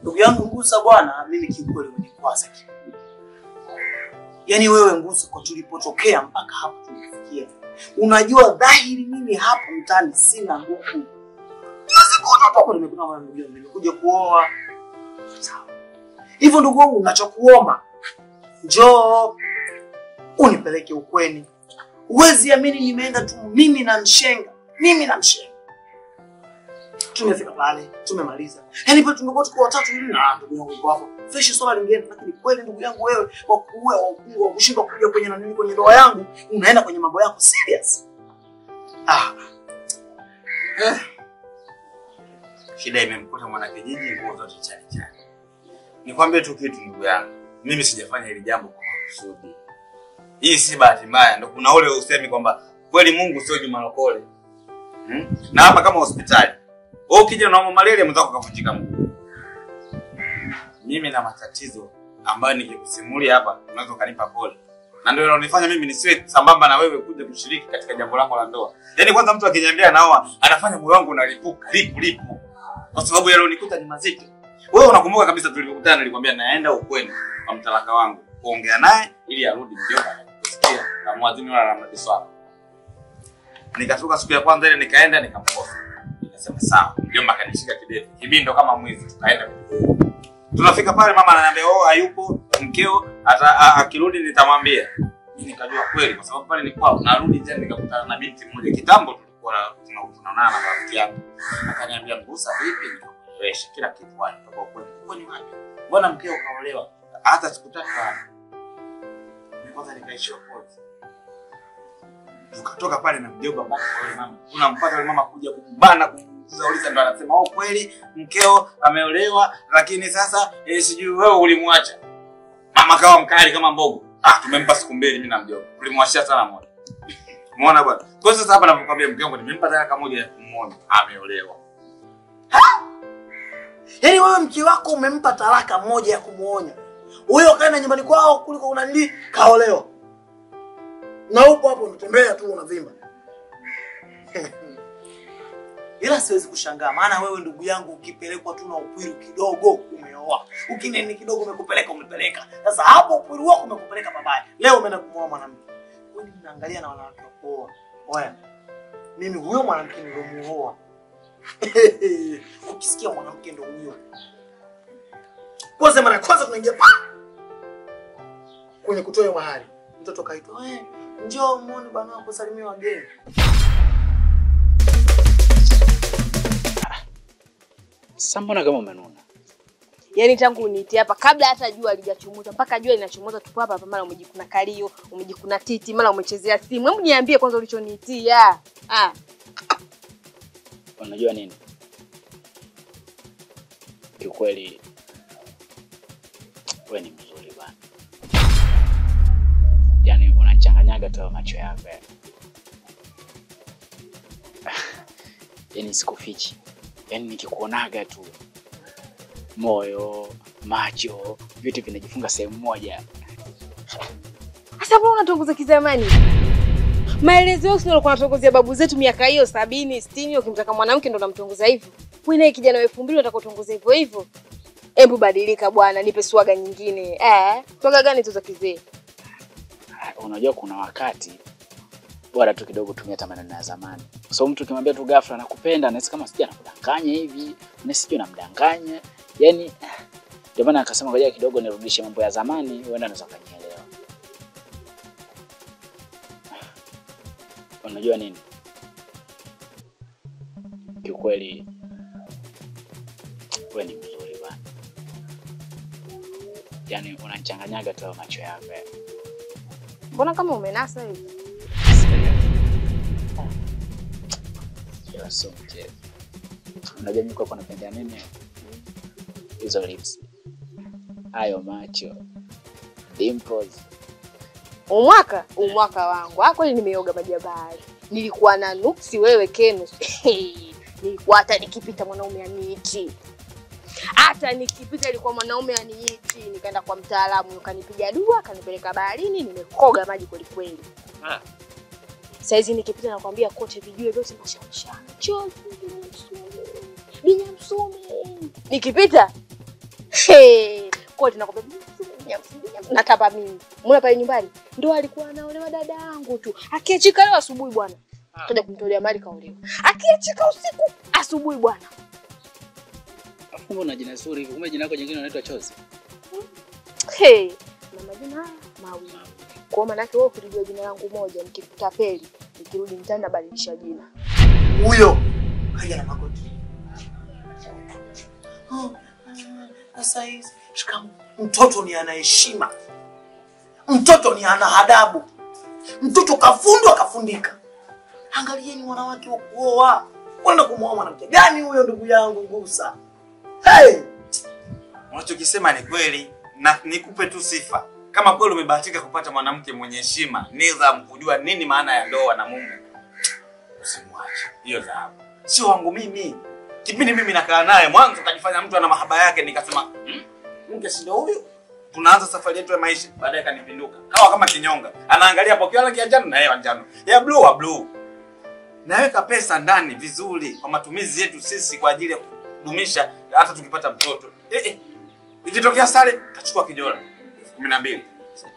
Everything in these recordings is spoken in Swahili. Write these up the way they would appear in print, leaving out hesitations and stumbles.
Ndugu yangu Ngusa bwana, mimi kiukweli umenikwaza kitu. Yaani wewe Ngusa, kwa tulipotokea mpaka hapa tulifikia. Unajua dhahiri mimi hapo mtaani sina nguvu. Nimekuja kuoa. Sawa. Hivyo ndugu wangu, unachokuomba njoo unipeleke ukweni. Uwezi amini nimeenda tu mimi na mshenga. Tumefika pale, tumemaliza. Yaani pale tumekuwa tuko watatu hivi na ndugu yangu yuko hapo. Fresh swala lingine, lakini kweli ndugu yangu wewe wa kushindwa kuja kwenye na nini kwenye ndoa yangu, unaenda kwenye mambo yako serious. Shida imemkuta mwana kijiji, nguo zote chali. Nikwambie tu kitu ndugu yangu. Mimi sijafanya hili jambo kwa kusudi. Hii si bahati mbaya, ndio kuna ule usemi kwamba kweli Mungu sio Juma Lokole. Na hapa kama hospitali. Wewe ukija na malaria mzako kavunjika mguu. Mimi na matatizo ambayo nikikusimulia hapa unaweza kanipa pole. Na ndio inanifanya mimi nisiwe sambamba na wewe kuja kushiriki katika jambo lako la ndoa. Yaani kwanza mtu akiniambia naoa anafanya moyo wangu unalipuka, lipu. Kwa sababu yale unikuta ni mazito. Wewe unakumbuka kabisa tulipokutana nilikwambia naenda ukweni kwa mtalaka wangu kuongea naye ili arudi mjomba kusikia na mwadhini wala na mdiswa. Nikatoka siku ya kwanza ile nikaenda nikamkosa. Nikasema sawa, mjomba kanishika kidevu. Hivi ndo kama mwizi tukaenda. Tunafika pale mama ananiambia hayupo, mkeo akirudi nitamwambia. Nikajua kweli kwa sababu pale ni kwao. Narudi tena nikakutana na binti mmoja kitambo tulikuwa tunaonana na rafiki yangu. Akaniambia Ngusa vipi? Nikamwelewesha kila kitu kwani kutoka kweli. Kwani wapi? Mbona mkeo kaolewa? Hata siku tatu bwana. Kwanza nikaishia pole. Tukatoka pale na mjomba mpaka kwa mama. Unampata yule mama kuja kumbana kumzauliza, ndo anasema kweli mkeo ameolewa, lakini sasa sijui wewe ulimwacha. Mama kawa mkali kama mbogo. Tumempa siku mbili mimi na mjomba. Ulimwashia sana moja. Umeona bwana? Kwa sasa hapa nakwambia mke wangu nimempa talaka moja ya kumuona ameolewa. Yaani wewe mke wako umempa talaka moja ya kumuonya. Huyo kaenda nyumbani kwao kuliko unanili kaolewa. Na upo hapo unatembea tu unavimba. Ila siwezi kushangaa maana wewe ndugu yangu ukipelekwa tu na upwiru kidogo umeoa. Ukineni kidogo umepeleka. Sasa hapo upwiru wako umekupeleka babaya. Leo umeenda kumuoa mwanamke. Wewe unaangalia na wanawake kuoa. Oya. Mimi huyo mwanamke nilomuoa. Ukisikia mwanamke ndio huyo. Kwanza mara kwanza tunaingia kwenye kutoa mahali. Mtoto kaitwa, njoo muone bwana wako salimia wageni. Sasa mbona kama umenuna? Yaani tangu uniitie hapa kabla hata jua halijachomoza mpaka jua linachomoza tupo hapa mara umejikuna kalio, umejikuna titi, mara umechezea simu. Hebu niambie kwanza ulichoniitia. Unajua nini? Kiukweli wewe ni mzuri bwana. Yaani unachanganyaga tu macho yako. Yaani sikufichi. Yaani nikikuonaga tu moyo, macho, vitu vinajifunga sehemu moja. Sasa mbona unatongoza kizamani? Maelezo yako ndio unatongozea babu zetu miaka hiyo 70, 60 ukimtaka mwanamke ndo unamtongoza hivyo. Wewe naye kijana wa 2000 unataka kutongoza hivyo. Hebu badilika bwana, nipe swaga nyingine. Swaga gani tu za kizee? Unajua kuna wakati bora tu kidogo tumia maneno ya zamani. So mtu ukimwambia tu ghafla anakupenda, anahisi kama sija anakudanganya hivi, unasijui unamdanganya. Yaani ndio maana akasema ngoja kidogo nirudishe mambo ya zamani, uenda anaweza kanielewa. Unajua nini? Kiukweli wewe ni mzuri bwana. Yaani unanichanganyaga tu macho yako. Mbona kama umenasa hivi? So mchezo. Unajua mimi kwa napenda nini? Hizo lips. Hayo macho. Dimples. Umwaka wangu. Kweli nimeoga maji ya bahari. Nilikuwa na nuksi wewe Kenu. Nilikuwa hata nikipita mwanaume aniiti. Hata nikipita ilikuwa mwanaume aniiti, nikaenda kwa mtaalamu ukanipiga dua, kanipeleka baharini, nimekoga maji kweli kweli. Saizi nikipita nakwambia kote vijue vyote mashasha. Chozi, binya msume. Nikipita Kote nakwambia natapa mimi. Mbona pale nyumbani ndo alikuwa anaolewa dada yangu tu. Akiachika leo asubuhi bwana. Kaja kumtolea mali kaolewa. Akiachika usiku asubuhi bwana. Afu una jina zuri hivi. Kumbe jina lako jingine unaitwa Chozi. Na majina haya mawili. Kwa maana yake wewe ukijua jina langu moja nikikutapeli, nikirudi mtaani nabadilisha jina. Huyo kaja na magoti. Sasa hizi shikamoo. Mtoto ni ana heshima. Mtoto ni ana adabu. Mtoto kafundwa kafundika. Angalieni wanawake wa kuoa. Kwenda kumwoa mwanamke gani huyo ndugu yangu Ngusa? Unachokisema ni kweli na nikupe tu sifa. Kama kweli umebahatika kupata mwanamke mwenye heshima, nidhamu, kujua nini maana ya ndoa na mume, usimwache. Hiyo dhahabu. Sio wangu mimi. Kipindi mimi nakaa naye mwanzo kanifanya mtu ana mahaba yake nikasema, mke si ndio huyo? Tunaanza safari yetu ya maisha, baadaye kanipinduka. Kawa kama kinyonga. Anaangalia pokeo lake ya njano na yeye njano. Ya blue wa blue. Naweka pesa ndani vizuri kwa matumizi yetu sisi kwa ajili ya kudumisha hata tukipata mtoto. Ikitokea sare kachukua kijola 12.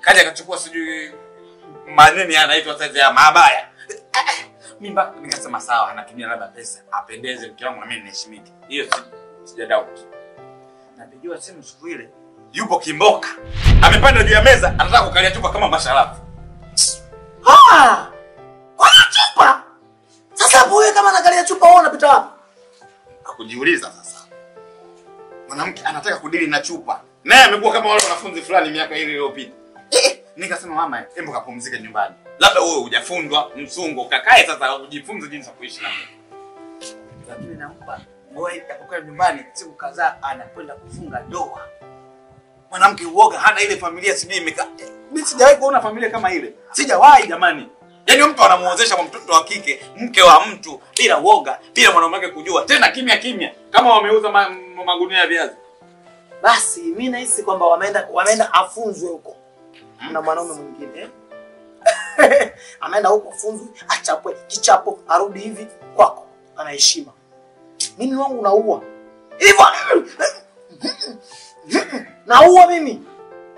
Kaja kachukua sijui maneno yanaitwa sasa ya mabaya. Mimba nikasema sawa, anatumia labda pesa apendeze mke wangu na mimi niheshimike. Hiyo sija doubt. Napijua simu siku ile yupo Kimboka. Amepanda juu ya meza anataka kukalia chupa kama masharafu. Kwa chupa. Sasa wewe kama anakalia chupa wewe unapita wapi? Akujiuliza sasa. Mwanamke anataka kudili na chupa. Naye amekuwa kama wale wanafunzi fulani miaka ile iliyopita. Nikasema mama, hebu kapumzike nyumbani. Labda wewe hujafundwa msungo, kakae sasa ujifunze jinsi ya kuishi na mimi. Lakini nampa ngoe atakukaa nyumbani siku kadhaa anakwenda kufunga ndoa. Mwanamke uoga hana ile familia sijui imekaa. Mimi sijawahi kuona familia kama ile. Sijawahi jamani. Yaani mtu anamuozesha kwa mtoto wa kike, mke wa mtu bila uoga, bila mwanaume wake kujua, tena kimya kimya kama wameuza magunia ya viazi. Basi mimi nahisi kwamba wameenda afunzwe huko. Na mwanaume mwingine. Ameenda huko afunzwe, achapwe kichapo, arudi hivi kwako. Ana heshima. Mimi wangu naua. Hivyo naua mimi.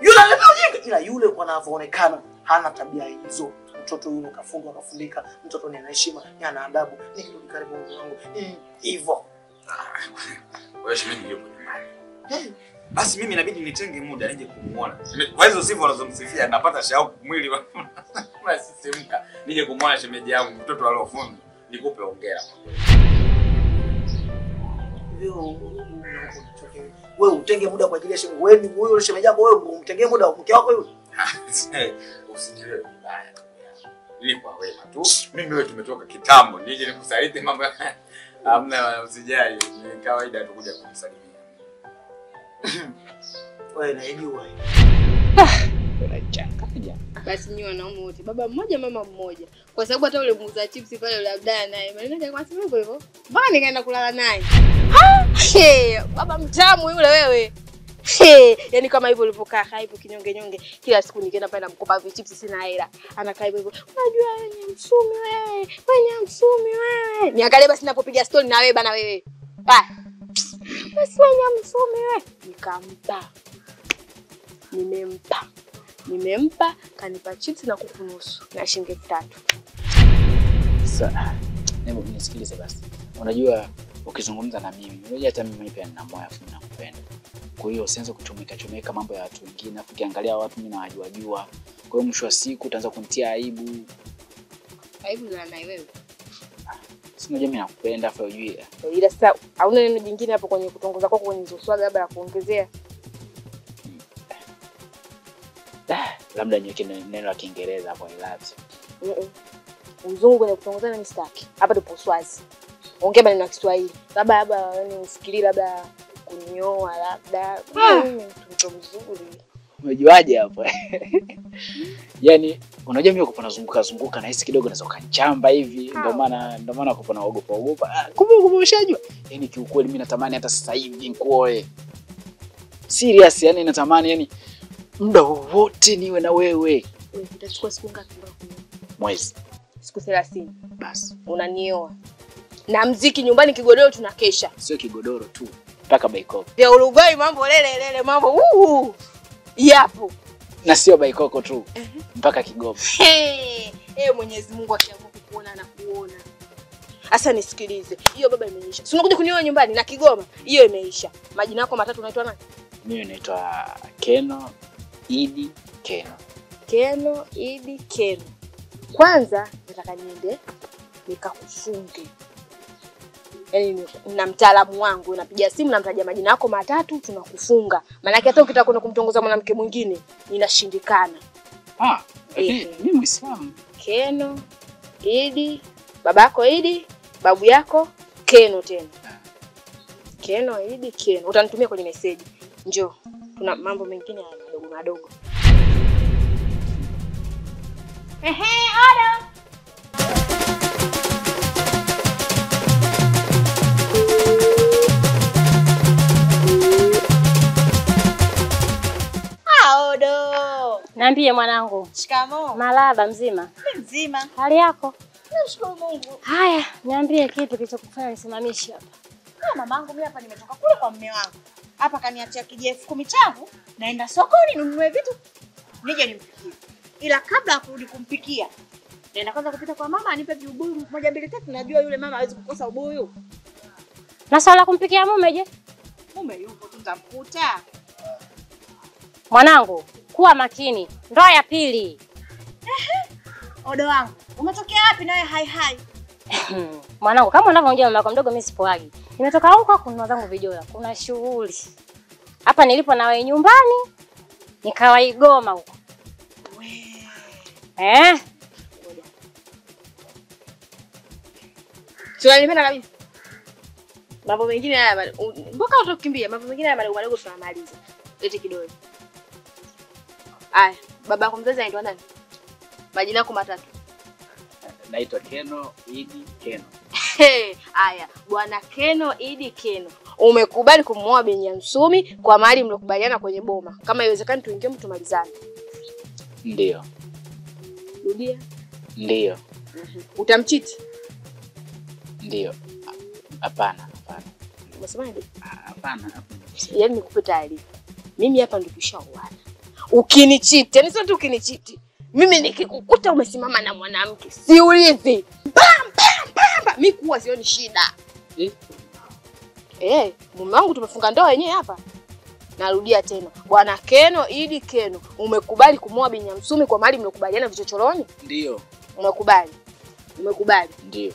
Yule anajinga ila yule wanavyoonekana hana tabia hizo. Mtoto yule kafundwa kafundika, mtoto ni ana heshima, ni ana adabu, ni karibu wangu. Hivyo. Wewe shemeji yupo nyumbani. Basi mimi inabidi nitenge muda nije kumuona. Kwa hizo sifa wanazomsifia napata shauku mwili wa unasisimka. Nije kumuona shemeji yangu mtoto aliofundwa. Nikupe hongera. Wewe utenge muda kwa ajili ya shemeji. Wewe huyo shemeji yako wewe umtengee muda mke wako yule. Usinielewe vibaya. Ili kwa wema tu. Mimi wewe tumetoka kitambo. Nije nikusaliti mambo. Hamna usijali. Ni kawaida tu kuja kumsalimia. Wewe unajua. Unachanganya. Basi nyinyi wanaume wote, baba mmoja mama mmoja. Kwa sababu hata ule muuza chips pale yule Abdalla naye, maana kwa sababu hivyo hivyo. Mbona nikaenda kulala naye? Baba mtamu yule wewe. Yaani kama hivyo ulipokaa haipo kinyonge nyonge. Kila siku nikienda pale namkopa chips sina hela. Anakaa hivyo hivyo. Unajua wewe msumi wewe. Wewe msumi wewe. Niangalie basi ninapopiga story na wewe bana wewe. Basi wewe msumi wewe. Nikampa. Nimempa kanipa chips na kuku nusu na shilingi 3. Sasa hebu nisikilize basi. Unajua ukizungumza na mimi, unajua hata mimi pia nina moyo afu nakupenda. Kwa hiyo usianze kuchomeka mambo ya watu wengine, afu ukiangalia watu mimi nawajua. Kwa hiyo mwisho wa siku utaanza kunitia aibu. Aibu na wewe. Si unajua mimi nakupenda afu ujue. Ila sasa hauna neno jingine hapo kwenye kutongoza kwako kwenye hizo swali labda la kuongezea. Labda niweke neno la Kiingereza hapo I love you. Mzungu kwenye kutongozana mimi sitaki. Hapa ndipo Swazi. Ongea maneno ya Kiswahili. Labda yani usikilie labda kunyoa labda. Mtu mzuri. Umejuaje hapo? Yaani unajua mimi kupona zunguka na hisi kidogo naweza kanichamba hivi. Ndio maana kupona ogopa. Kumbe umeshajua. Yaani kiukweli mimi natamani hata sasa hivi nikuoe. Serious yani natamani yani muda wote niwe na wewe. Utachukua siku ngapi mpaka kunyoa? Mwezi. Siku 30. Basi. Unanioa. Na mziki nyumbani kigodoro tunakesha. Sio kigodoro tu. mpaka Baikoko. Vya Uruguay mambo lele mambo yapo. Na sio Baikoko tu. Mpaka Kigoma. Mwenyezi Mungu akiamua kukuona na kuona. Sasa nisikilize. Hiyo baba imeisha. Si unakuja kunioa nyumbani na Kigoma? Hiyo imeisha. Majina yako matatu unaitwa nani? Mimi naitwa Keno Idi Keno. Keno Idi Keno. Kwanza nataka niende nikakufunge. Yaani na mtaalamu wangu napiga simu namtaja majina yako matatu tunakufunga. Maana yake hata ukitaka kwenda kumtongoza mwanamke mwingine inashindikana. Mimi Muislamu. Keno Idi, babako Idi, babu yako Keno tena. Keno Idi Keno. Utanitumia kwenye message. Njoo. Tuna mambo mengine madogo. Oda. Odo. Niambie mwanangu. Shikamoo. Malaba mzima. Mzima. Hali yako? Nashukuru Mungu. Haya, niambie kitu kilichokufanya nisimamishe hapa. Mamangu mimi hapa nimetoka kule kwa mume wangu. Hapa kaniachia kijefu 10 changu, naenda sokoni ninunue vitu nije nimpikie. Ila kabla ya kurudi kumpikia, naenda kwanza kupita kwa mama anipe viubuyu 1 2 3, najua yule mama hawezi kukosa ubuyu. Na swala kumpikia mume je? Mume yupo tutamkuta. Mwanangu, kuwa makini. Ndoa ya pili. Odo wangu, umetokea wapi nawe hai? Mwanangu, kama unavyojua mama yako mdogo mimi sipoagi. Nimetoka huko kununua zangu vijola. Kuna shughuli. Hapa nilipo na wewe nyumbani, nikawa Igoma huko. Tunalipenda kabisa. Mambo mengine haya mboka utakimbia, mambo mengine haya madogo tunamaliza. Leti kidole. Aya, babako mzazi anaitwa nani? Majina yako matatu. Naitwa Keno Idi Keno. Aya, bwana Keno Idi Keno. Umekubali kumwoa Binyamsumi kwa mahali mlokubaliana kwenye boma. Kama iwezekani tuingie tumalizane. Ndio. Rudia. Ndio. Utamchiti? Ndio. Hapana. Unasemaje? Hapana. Yaani nikupe taarifa. Mimi hapa ndio tushaoana. Ukinichiti, yani sio tu ukinichiti. Mimi nikikukuta umesimama na mwanamke, siulizi. Mimi kuwa sioni shida. Mume wangu tumefunga ndoa yenyewe hapa. Narudia tena. Bwana Keno Idi Keno, umekubali kumwoa Binyamsumi kwa mahali mlokubaliana vichochoroni? Ndio. Umekubali? Ndio.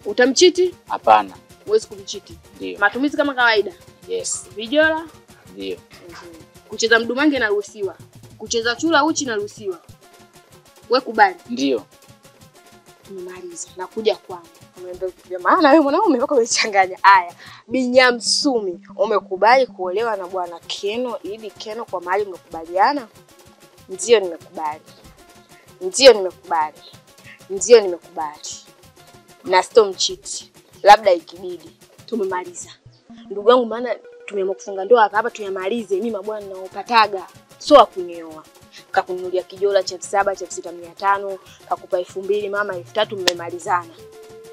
Utamchiti? Hapana. Huwezi kumchiti. Ndio. Matumizi kama kawaida? Yes. Vijola? Ndio. Kucheza mdumange naruhusiwa. Kucheza chura uchi naruhusiwa. Wewe kubali? Ndio. Tumemaliza. Nakuja kwangu. Umeniambia maana wewe mwanaume mpaka umechanganya. Haya, Binyamsumi, umekubali kuolewa na bwana Keno Idi Keno kwa mahali mlokubaliana? Ndio nimekubali. Na sitomchiti. Labda ikibidi. Tumemaliza. Ndugu yangu maana tumeamua kufunga ndoa hapa tuyamalize. Mimi mabwana naopataga sio kunioa. Kakununulia kijola cha 7 cha 6500, kakupa 2000 mama 3000 mmemalizana.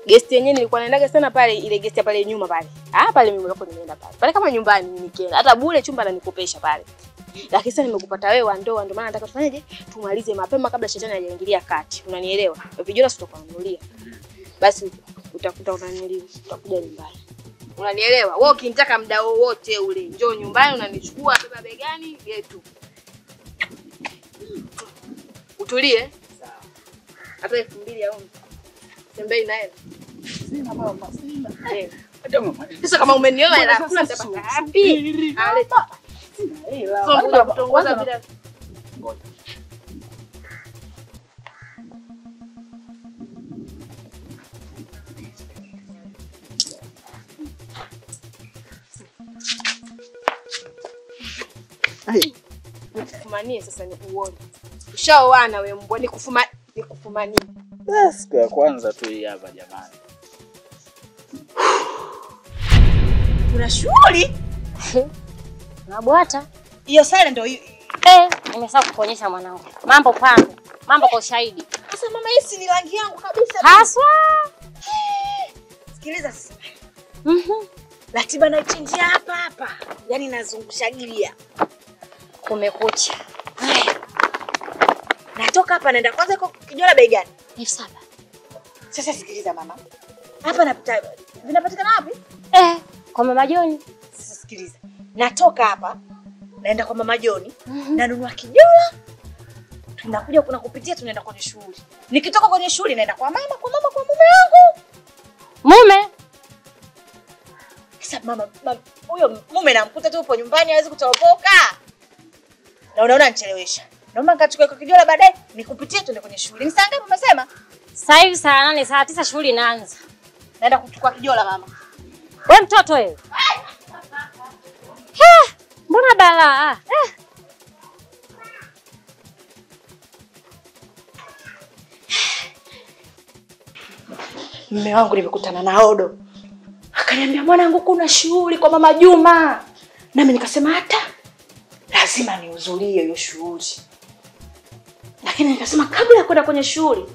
Guest yenyewe nilikuwa naendaga sana pale ile guest pale nyuma pale. Pale mimi nilikuwa nimeenda pale. Pale kama nyumbani nikienda. Hata bure chumba ananikopesha pale. Lakini sasa nimekupata wewe wa ndoa ndio maana nataka tufanyeje? Tumalize mapema kabla shetani hajaingilia kati. Unanielewa? Vijola sitokununulia. Basi utakuta unanunulia, utakuja nyumbani. Unanielewa? Wewe ukinitaka muda wote ule, njoo nyumbani unanichukua beba begani yetu. Utulie. Sawa. Hata 2000 au tembei naye. Sina mama, sina. Sasa kama umenioa ila kula nitapata wapi? Aleta. Sio kutongoza bila. Ngoja. Nikufumanie sasa nikuone. Ushaoana wewe mbwa nikufumanie. Siku ya kwanza tu hii hapa jamani. Kuna shughuli? Na bwata. Hiyo sare ndio Nimesahau kukuonyesha mwanangu. Mambo pambe. Mambo kwa ushahidi. Sasa mama hii ni rangi yangu kabisa. Haswa. Sikiliza sasa. Ratiba naichinjia hapa hapa. Yaani nazungushagilia. Kumekucha. Haya. Natoka hapa naenda kwanza kwa Kijola bei gani? 7,000. Sasa sikiliza mama. Hapa napita vinapatikana wapi? Kwa Mama Joni. Sasa sikiliza. Natoka hapa naenda kwa Mama Joni, nanunua Kijola. Tunakuja kuna kupitia tunaenda kwenye shughuli. Nikitoka kwenye shughuli naenda kwa mama kwa mume wangu. Mume? Sasa mama huyo mume namkuta tu upo nyumbani hawezi kutoropoka. Na unaona nichelewesha. Naomba nikachukue kwa Kijola baadaye nikupitie tuende kwenye shughuli. Ni saa ngapi umesema? Sasa hivi saa 8, saa 9 shughuli inaanza. Naenda kuchukua Kijola mama. Wewe mtoto wewe. Mbona balaa? Mume wangu nimekutana na Odo. Akaniambia mwanangu kuna shughuli kwa Mama Juma. Nami nikasema hata lazima nihudhurie hiyo shughuli. Lakini nikasema kabla ya kwenda kwenye shughuli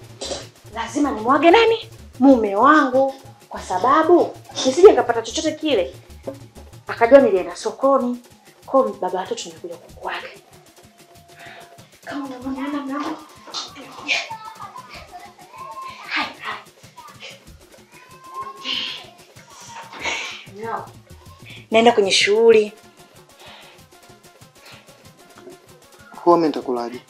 lazima nimwage nani? Mume wangu, kwa sababu nisije nikapata chochote kile. Akajua nilienda sokoni. Kwa baba watoto nimekuja kukuaga. Kama unavyoona mama. No. Naenda kwenye shughuli. Kwa mimi nitakulaje?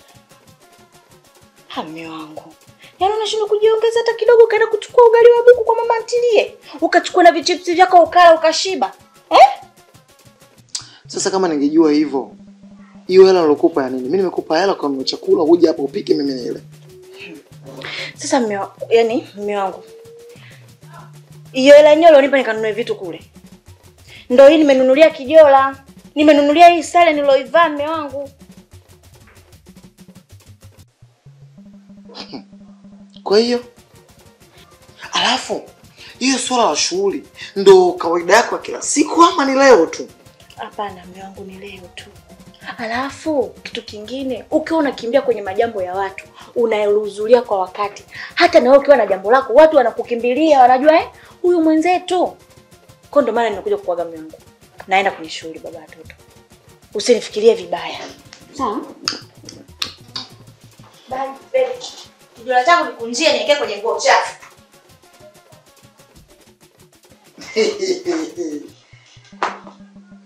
Mume wangu. Yaani unashindwa kujiongeza hata kidogo kaenda kuchukua ugali wa buku kwa mama ntilie. Ukachukua na vichipsi vyako ukala ukashiba. Sasa kama ningejua hivyo, hiyo hela nilokupa ya nini? Mimi nimekupa hela kwa chakula, uje hapa upike mimi nile. Sasa mume wangu. Hiyo hela nyolo unipa nikanunue vitu kule. Ndio hii nimenunulia Kijola. Nimenunulia hii sare niloivaa mume wangu. Kwa hiyo alafu hiyo swala la shughuli ndo kawaida yako kila siku ama ni leo tu? Hapana mume wangu, ni leo tu. Alafu kitu kingine, ukiwa unakimbia kwenye majambo ya watu, unayehudhuria kwa wakati. Hata na wewe ukiwa na jambo lako, watu wanakukimbilia, wanajua huyu mwenzetu. Kwa ndo maana nimekuja kukuaga mume wangu. Naenda kwenye shughuli baba watoto. Usinifikirie vibaya. Sawa? Bye. Kijola changu nikunjie niweke kwenye nguo chafu.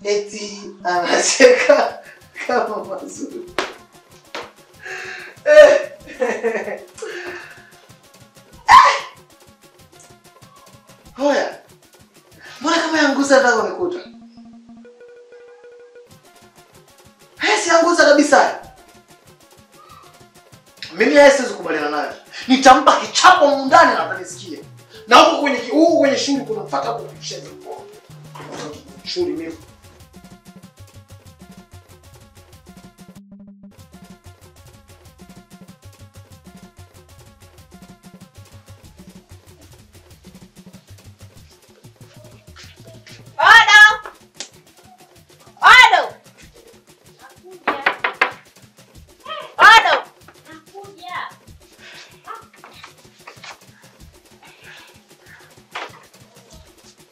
Eti anacheka kama mazuri. Hoya. Mbona kama yangusa ndio umekuta? Si yangusa kabisa. Mimi siwezi kubaliana naye. Nitampa kichapo mundani na atanisikia. Na huko kwenye shule kuna mfata hapo kucheza. Shule mimi.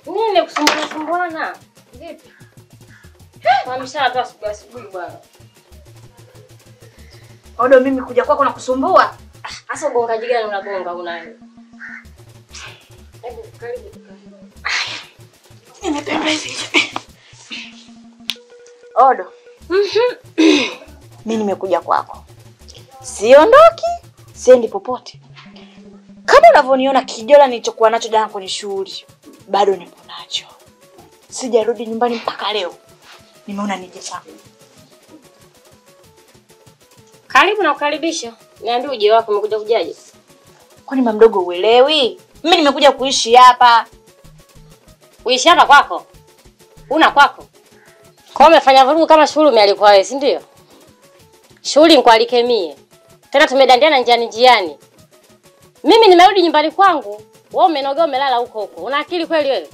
Nini kusumbua? Vipi? Kwa mshahara tu asubuhi bwana. Odo, mimi kuja kwako na kusumbua? Sasa ugongaji gani unagonga unayo? Hebu karibu tukae. Nimependeza hivi. Odo. Mimi nimekuja kwako. Siondoki, siendi popote. Kama unavyoniona Kijola nilichokuwa nacho jana kwenye shughuli, bado nipo nacho. Sijarudi nyumbani mpaka leo. Nimeona nije hapa. Karibu na kukaribisha. Niambie uje wako umekuja kujaje? Kwani mama mdogo uelewi? Mimi nimekuja kuishi hapa. Uishi hapa kwako? Una kwako? Kwa umefanya vurugu kama shughuli umealikwa wewe, si ndio? Shughuli nikualike mie. Tena tumedandiana njiani. Mimi nimerudi nyumbani kwangu. Wewe umenogea umelala huko. Una akili kweli wewe?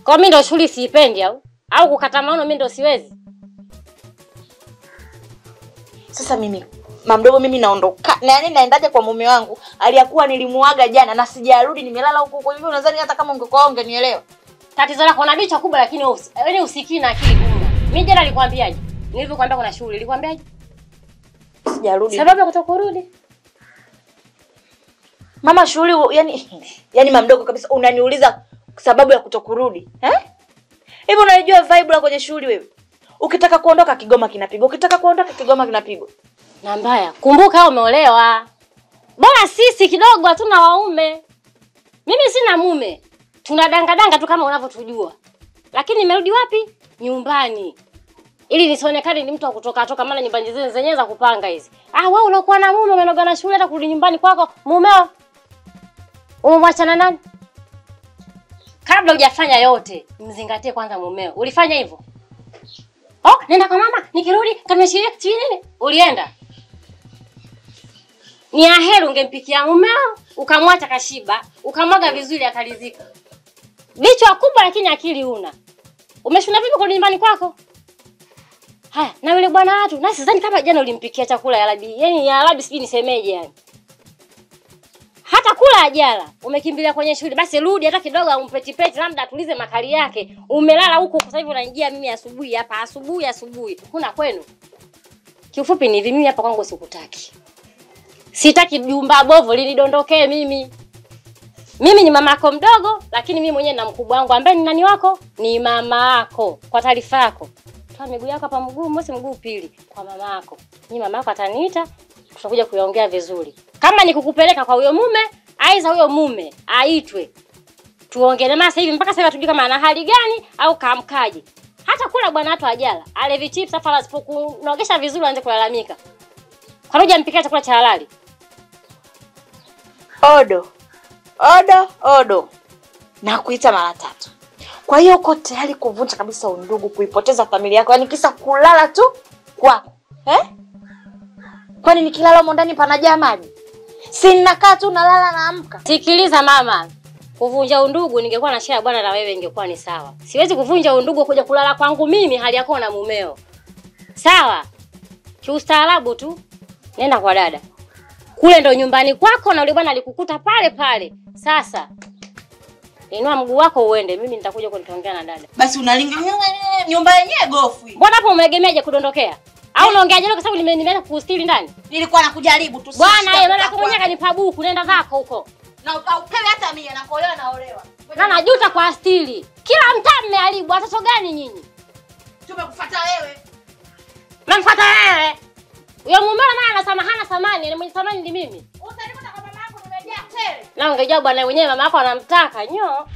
Kwa mimi ndio shughuli siipendi au kukata maono mimi ndio siwezi. Sasa mimi mama mdogo mimi naondoka. Na yani naendaje kwa mume wangu? Aliyakuwa nilimuaga jana na sijarudi, nimelala huko. Kwa hivyo unadhani hata kama ungekuwa ungenielewa? Tatizo lako una bicha kubwa lakini wewe usikii na akili kuna. Mimi jana nilikwambiaje? Nilivyokuambia kuna shughuli, nilikwambiaje? Sijarudi. Sababu ya kutokurudi. Mama shughuli yani mamdogo kabisa unaniuliza sababu ya kutokurudi. Hivi unajua vibe la kwenye shughuli wewe? Ukitaka kuondoka Kigoma kinapigwa, ukitaka kuondoka Kigoma kinapigwa. Na mbaya, kumbuka wewe umeolewa. Bora sisi kidogo hatuna waume. Mimi sina mume. Tunadanga tu kama unavyotujua. Lakini nimerudi wapi? Nyumbani. Ili nisionekane ni mtu wa kutoka maana nyumbani zenyewe za kupanga hizi. Wewe unakuwa na mume umenoga na shule hata kurudi nyumbani kwako, mumeo umemwachana nani? Kabla hujafanya yote, mzingatie kwanza mumeo. Ulifanya hivyo? Nenda kwa mama, nikirudi kameshiria nini? Ulienda. Ni aheri ungempikia mumeo, ukamwacha kashiba, ukamwaga vizuri akalizika. Bichwa kubwa lakini akili una. Umeshuna vipi kwa nyumbani kwako? Haya, na yule bwana watu, na sidhani kama jana ulimpikia chakula ya Rabi. Yaani ya Rabi sijui nisemeje yani. Hata kula ajala, umekimbilia kwenye shule, basi rudi hata kidogo umpetipeti labda atulize makali yake. Umelala huko sasa hivi unaingia mimi asubuhi hapa, asubuhi. Kuna kwenu. Kiufupi ni hivi mimi hapa kwangu sikutaki. Sitaki jumba bovu linidondokee mimi. Mimi ni mamako mdogo, lakini mimi mwenyewe na mkubwa wangu ambaye ni nani wako? Ni mamako. Kwa taarifa yako. Toa miguu yako hapa mguu mosi mguu pili kwa mamako. Mimi mamako ataniita, tutakuja kuongea vizuri. Kama nikukupeleka kwa huyo mume, aiza huyo mume aitwe. Tuongelee maana sasa hivi mpaka sasa tujue kama ana hali gani au kaamkaje. Hata kula bwana watu ajala, ale vichips afala asipokunogesha vizuri aanze kulalamika. Kwa nini hujampikia chakula cha halali? Odo. Na kuita mara 3. Kwa hiyo uko tayari kuvunja kabisa undugu, kuipoteza familia yako, yani kisa kulala tu kwako. Kwani nikilala huko ndani panajaa maji? Si ninakaa tu nalala naamka. Sikiliza mama. Kuvunja undugu ningekuwa na share bwana na wewe ingekuwa ni sawa. Siwezi kuvunja undugu kuja kulala kwangu mimi hali yako na mumeo. Sawa? Kiustaarabu tu. Nenda kwa dada. Kule ndo nyumbani kwako na yule bwana alikukuta pale. Sasa inua mguu wako uende, mimi nitakuja kunitongea na dada. Basi unalinga nyumba yenyewe gofu hii. Mbona hapo umeegemeaje kudondokea? Au unaongeaje kwa sababu nimeenda kustiri ndani? Nilikuwa nakujaribu tu. Bwana yeye mama yako mwenyewe kanipa buku, nenda zako huko. Na upewe hata mimi nakolewa naolewa. Na najuta kwa astili. Kila mtaa mmeharibu, watoto gani nyinyi? Tumekufuata wewe. Namfuata wewe. Huyo mume naye hana thamani, ni mwenye thamani ni mimi. Utanikuta kwa mama yako nimejaa tele. Na ungejua bwana mwenyewe mama yako anamtaka, nyo.